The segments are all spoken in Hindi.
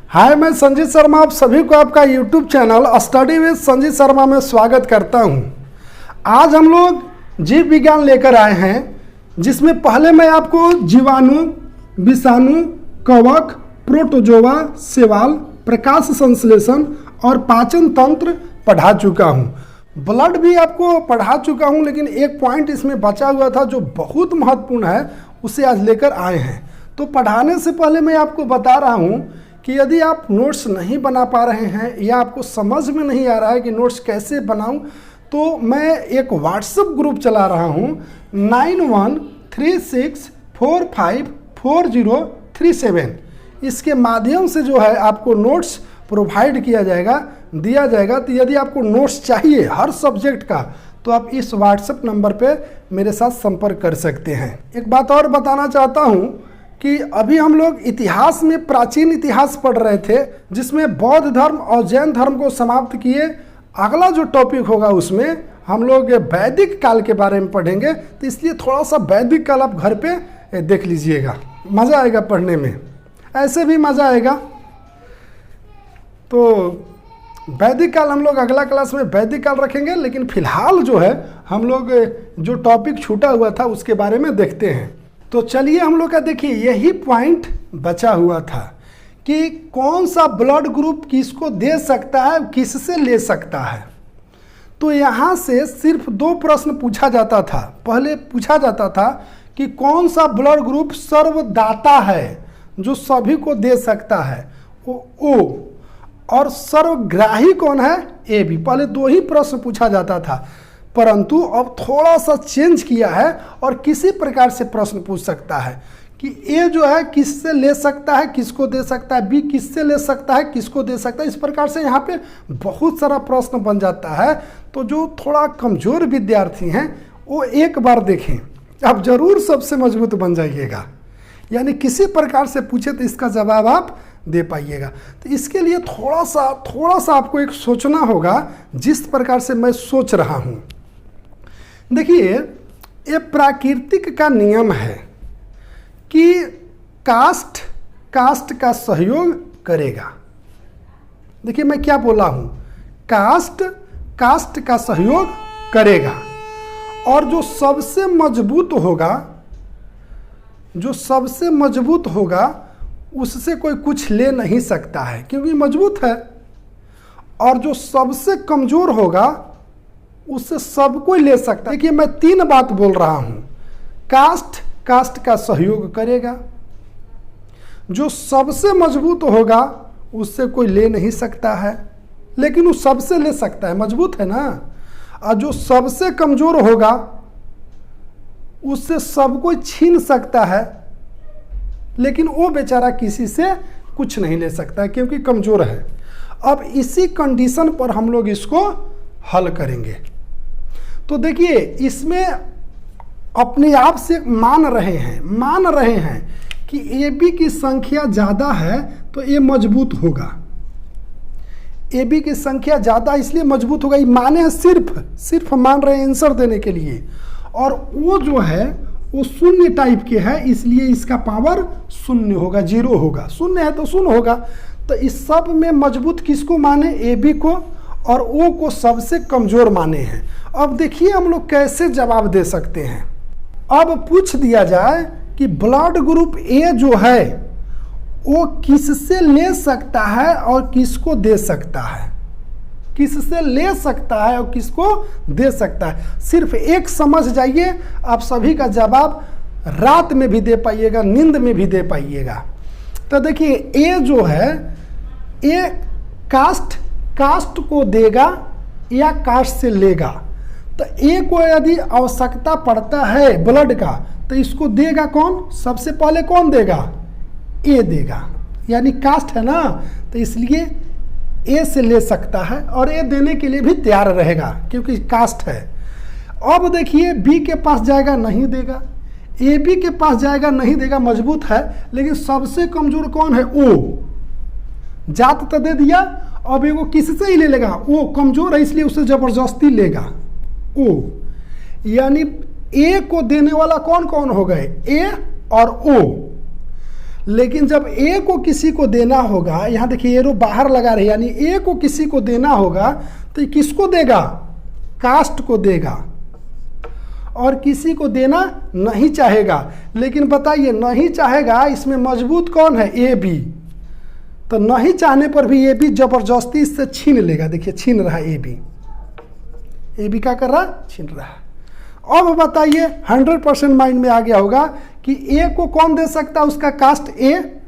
हाय, मैं संजीत शर्मा आप सभी को आपका YouTube channel study with Sanjeet Sharma में स्वागत करता हूं। आज हम लोग जीव विज्ञान लेकर आए हैं, जिसमें पहले मैं आपको जीवाणु, विषाणु, कवक, प्रोटोजोआ, शैवाल, प्रकाश संश्लेषण और पाचन तंत्र पढ़ा चुका हूं। ब्लड भी आपको पढ़ा चुका हूं, लेकिन एक पॉइंट इसमें बचा हुआ था जो बहुत महत्वपूर्ण है, उसे आज लेकर आए हैं। तो पढ़ाने से पहले मैं आपको बता रहा हूं कि यदि आप नोट्स नहीं बना पा रहे हैं या आपको समझ में नहीं आ रहा है कि नोट्स कैसे बनाऊं, तो मैं एक व्हाट्सएप ग्रुप चला रहा हूं 9136454037। इसके माध्यम से जो है आपको नोट्स प्रोवाइड किया जाएगा, दिया जाएगा। तो यदि आपको नोट्स चाहिए हर सब्जेक्ट का, तो आप इस व्हाट्सएप नंबर पे मेरे साथ संपर्क कर सकते हैं। एक बात और बताना चाहता हूं कि अभी हम लोग इतिहास में प्राचीन इतिहास पढ़ रहे थे, जिसमें बौद्ध धर्म और जैन धर्म को समाप्त किए। अगला जो टॉपिक होगा उसमें हम लोग वैदिक काल के बारे में पढ़ेंगे, तो इसलिए थोड़ा सा वैदिक काल आप घर पे देख लीजिएगा, मज़ा आएगा पढ़ने में, ऐसे भी मज़ा आएगा। तो वैदिक काल हम लोग अगला क्लास में वैदिक काल रखेंगे, लेकिन फिलहाल जो है हम लोग जो टॉपिक छूटा हुआ था उसके बारे में देखते हैं। तो चलिए हम लोग का देखिए, यही पॉइंट बचा हुआ था कि कौन सा ब्लड ग्रुप किसको दे सकता है, किससे ले सकता है। तो यहाँ से सिर्फ 2 प्रश्न पूछा जाता था। पहले पूछा जाता था कि कौन सा ब्लड ग्रुप सर्वदाता है, जो सभी को दे सकता है, वो ओ, और सर्वग्राही कौन है, ए बी। पहले 2 ही प्रश्न पूछा जाता था, परंतु अब थोड़ा सा चेंज किया है और किसी प्रकार से प्रश्न पूछ सकता है कि ए जो है किससे ले सकता है, किसको दे सकता है, बी किससे ले सकता है, किसको दे सकता है। इस प्रकार से यहाँ पे बहुत सारा प्रश्न बन जाता है। तो जो थोड़ा कमज़ोर विद्यार्थी हैं वो एक बार देखें, आप जरूर सबसे मजबूत बन जाइएगा। यानी किसी प्रकार से पूछे तो इसका जवाब आप दे पाइएगा। तो इसके लिए थोड़ा सा आपको एक सोचना होगा, जिस प्रकार से मैं सोच रहा हूँ। देखिए, ये प्राकृतिक का नियम है कि कास्ट का सहयोग करेगा। देखिए मैं क्या बोला हूँ, कास्ट का सहयोग करेगा, और जो सबसे मजबूत होगा उससे कोई कुछ ले नहीं सकता है, क्योंकि मजबूत है। और जो सबसे कमजोर होगा उससे सब कोई ले सकता है। देखिए मैं 3 बात बोल रहा हूं, कास्ट का सहयोग करेगा, जो सबसे मजबूत होगा उससे कोई ले नहीं सकता है, लेकिन वो सबसे ले सकता है, मजबूत है ना। और जो सबसे कमजोर होगा उससे सब कोई छीन सकता है, लेकिन वो बेचारा किसी से कुछ नहीं ले सकता है, क्योंकि कमजोर है। अब इसी कंडीशन पर हम लोग इसको हल करेंगे। तो देखिए, इसमें अपने आप से मान रहे हैं कि ए बी की संख्या ज़्यादा है तो ये मजबूत होगा। ए बी की संख्या ज़्यादा इसलिए मजबूत होगा, ये माने हैं, सिर्फ मान रहे हैं आंसर देने के लिए। और वो जो है वो शून्य टाइप के है, इसलिए इसका पावर 0 होगा, 0 होगा। शून्य है तो 0 होगा। तो इस सब में मजबूत किसको माने, ए बी को, और ओ को सबसे कमजोर माने हैं। अब देखिए हम लोग कैसे जवाब दे सकते हैं। अब पूछ दिया जाए कि ब्लड ग्रुप ए जो है वो किससे ले सकता है और किसको दे सकता है, किससे ले सकता है और किसको दे सकता है। सिर्फ एक समझ जाइए, आप सभी का जवाब रात में भी दे पाइएगा, नींद में भी दे पाइएगा। तो देखिए, ए जो है, ए कास्ट को देगा या कास्ट से लेगा। तो ए को यदि आवश्यकता पड़ता है ब्लड का, तो इसको देगा कौन, सबसे पहले कौन देगा, ए देगा, यानी कास्ट है ना, तो इसलिए ए से ले सकता है और ए देने के लिए भी तैयार रहेगा, क्योंकि कास्ट है। अब देखिए, बी के पास जाएगा, नहीं देगा। ए बी के पास जाएगा, नहीं देगा, मजबूत है, लेकिन सबसे कमजोर कौन है, ओ। जात तो दे दिया, अब एगो किससे ही ले लेगा, ओ कमजोर है इसलिए उसे जबरदस्ती लेगा, ओ। यानी ए को देने वाला कौन कौन हो गए, ए और ओ। लेकिन जब ए को किसी को देना होगा, यहाँ देखिए एरो बाहर लगा रहे, यानी ए को किसी को देना होगा तो ये किसको देगा? कास्ट को देगा, और किसी को देना नहीं चाहेगा। लेकिन बताइए नहीं चाहेगा, इसमें मजबूत कौन है? A B. तो नहीं चाहने पर भी ए बी जबरदस्ती इससे छीन लेगा। देखिए छीन रहा है ए बी, ए बी क्या कर रहा? छीन रहा है। अब बताइए 100% माइंड में आ गया होगा कि ए को कौन दे सकता है? उसका कास्ट ए,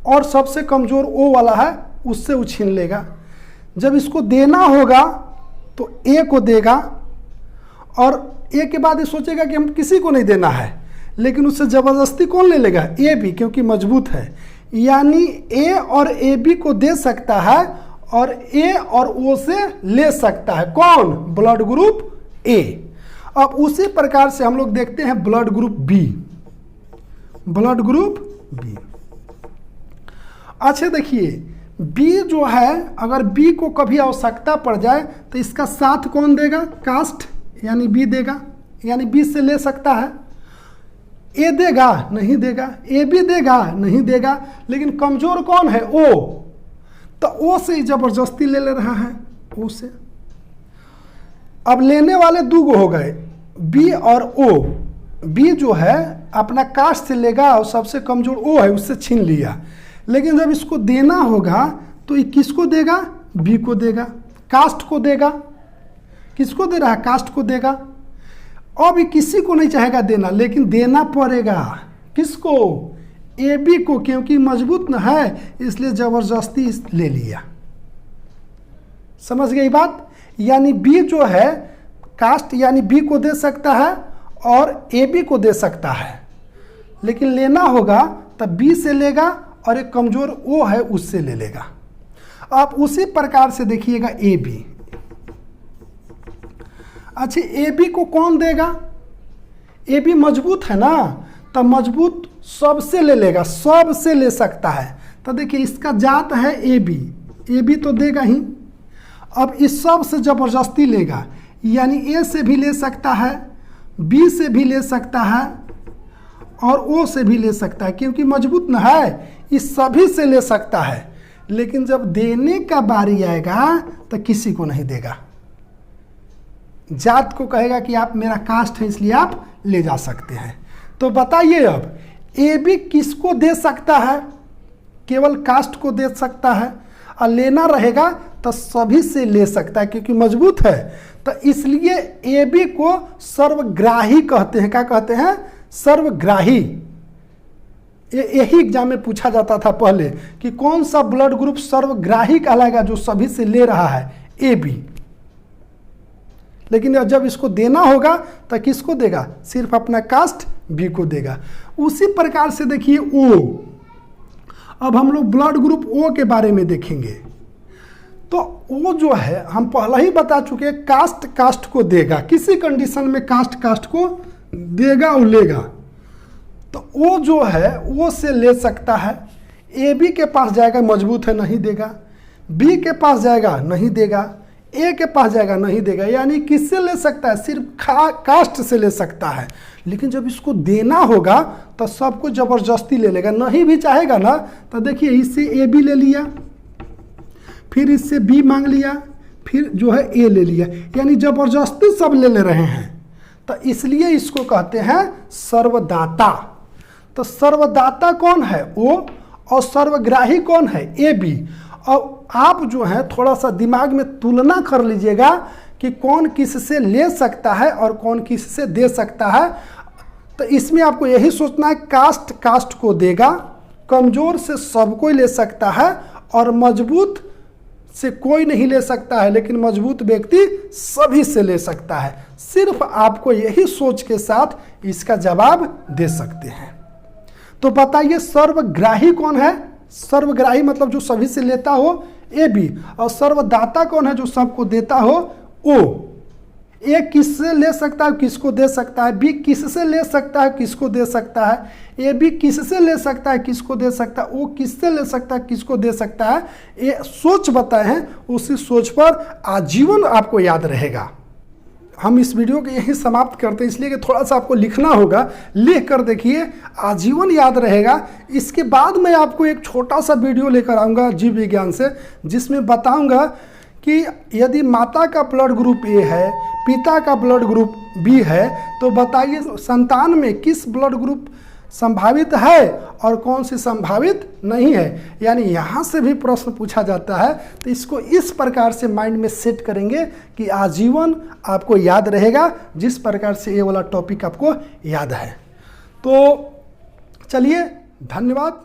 और सबसे कमजोर ओ वाला है, उससे वो छीन लेगा। जब इसको देना होगा तो ए को देगा, और ए के बाद ये सोचेगा कि हम किसी को नहीं देना है, लेकिन उससे जबरदस्ती कौन ले लेगा? ए बी, क्योंकि मजबूत है। यानी ए और ए बी को दे सकता है, और ए और ओ से ले सकता है। कौन? Blood group A. अब उसी प्रकार से हम लोग देखते हैं blood group B. Blood group B, अच्छा देखिए बी जो है, अगर बी को कभी आवश्यकता पड़ जाए तो इसका साथ कौन देगा? कास्ट, यानी बी देगा, यानी बी से ले सकता है। ए देगा? नहीं देगा। ए बी देगा? नहीं देगा। लेकिन कमजोर कौन है? ओ। तो ओ से जबरदस्ती ले रहा है, ओ से। अब लेने वाले दो हो गए, बी और ओ। बी जो है अपना कास्ट से लेगा, और सबसे कमजोर ओ है, उससे छीन लिया। लेकिन जब इसको देना होगा तो ये किसको देगा? बी को देगा, कास्ट को देगा। किसको दे रहा है? कास्ट को देगा। अब ये किसी को नहीं चाहेगा देना, लेकिन देना पड़ेगा। किसको? ए बी को, क्योंकि मजबूत न है, इसलिए जबरदस्ती ले लिया। समझ गई बात? यानी बी जो है कास्ट, यानी बी को दे सकता है और ए बी को दे सकता है, लेकिन लेना होगा तब बी से लेगा, और एक कमजोर ओ है उससे ले लेगा। आप उसी प्रकार से देखिएगा ए बी। अच्छा ए बी को कौन देगा? ए बी मजबूत है ना, तब मजबूत सबसे ले लेगा, सबसे ले सकता है। तो देखिए इसका जात है ए बी तो देगा ही। अब इस सब से जबरदस्ती लेगा, यानी ए से भी ले सकता है, बी से भी ले सकता है, और ओ से भी ले सकता है, क्योंकि मजबूत न है, इस सभी से ले सकता है। लेकिन जब देने का बारी आएगा तो किसी को नहीं देगा। जात को कहेगा कि आप मेरा कास्ट है, इसलिए आप ले जा सकते हैं। तो बताइए अब ए बी किसको दे सकता है? केवल कास्ट को दे सकता है, और लेना रहेगा तो सभी से ले सकता है, क्योंकि मजबूत है। तो इसलिए ए बी को सर्वग्राही कहते हैं। क्या कहते हैं? सर्वग्राही। यही एग्जाम में पूछा जाता था पहले कि कौन सा ब्लड ग्रुप सर्वग्राही कहलाएगा, जो सभी से ले रहा है? A B. लेकिन जब इसको देना होगा तो किसको देगा? सिर्फ अपना कास्ट बी को देगा। उसी प्रकार से देखिए ओ। अब हम लोग ब्लड ग्रुप ओ के बारे में देखेंगे। तो ओ जो है हम पहले ही बता चुके, कास्ट को देगा, किसी कंडीशन में कास्ट को देगा और लेगा। तो ओ जो है वो से ले सकता है। ए बी के पास जाएगा, मजबूत है, नहीं देगा। बी के पास जाएगा, नहीं देगा। ए के पास जाएगा, नहीं देगा। यानी किससे ले सकता है? सिर्फ कास्ट से ले सकता है। लेकिन जब इसको देना होगा तो सबको जबरदस्ती ले लेगा। नहीं भी चाहेगा ना, तो देखिए इससे ए बी ले लिया, फिर इससे बी मांग लिया, फिर जो है ए ले लिया, यानी जबरदस्ती सब ले रहे हैं। तो इसलिए इसको कहते हैं सर्वदाता। तो सर्वदाता कौन है? ओ। और सर्वग्राही कौन है? A B. और आप जो है थोड़ा सा दिमाग में तुलना कर लीजिएगा कि कौन किससे ले सकता है और कौन किससे दे सकता है। तो इसमें आपको यही सोचना है, कास्ट को देगा, कमजोर से सबको ले सकता है, और मजबूत से कोई नहीं ले सकता है, लेकिन मजबूत व्यक्ति सभी से ले सकता है। सिर्फ आपको यही सोच के साथ इसका जवाब दे सकते हैं। तो बताइए सर्वग्राही कौन है? सर्वग्राही मतलब जो सभी से लेता हो, ए बी। और सर्वदाता कौन है? जो सबको देता हो, ओ। ए किससे ले सकता है, किसको दे सकता है? बी किससे ले सकता है, किसको दे सकता है? ए बी किससे ले सकता है, किसको दे सकता है? ओ किससे ले सकता है, किसको दे सकता है? ये सोच बताए हैं, उसी सोच पर आजीवन आपको याद रहेगा। हम इस वीडियो को यहीं समाप्त करते हैं, इसलिए कि थोड़ा सा आपको लिखना होगा, लिख कर देखिए, आजीवन याद रहेगा। इसके बाद मैं आपको एक छोटा सा वीडियो लेकर आऊँगा जीव विज्ञान से, जिसमें बताऊँगा कि यदि माता का ब्लड ग्रुप ए है, पिता का ब्लड ग्रुप बी है, तो बताइए संतान में किस ब्लड ग्रुप संभावित है और कौन सी संभावित नहीं है। यानी यहाँ से भी प्रश्न पूछा जाता है, तो इसको इस प्रकार से माइंड में सेट करेंगे कि आजीवन आपको याद रहेगा, जिस प्रकार से ये वाला टॉपिक आपको याद है। तो चलिए, धन्यवाद।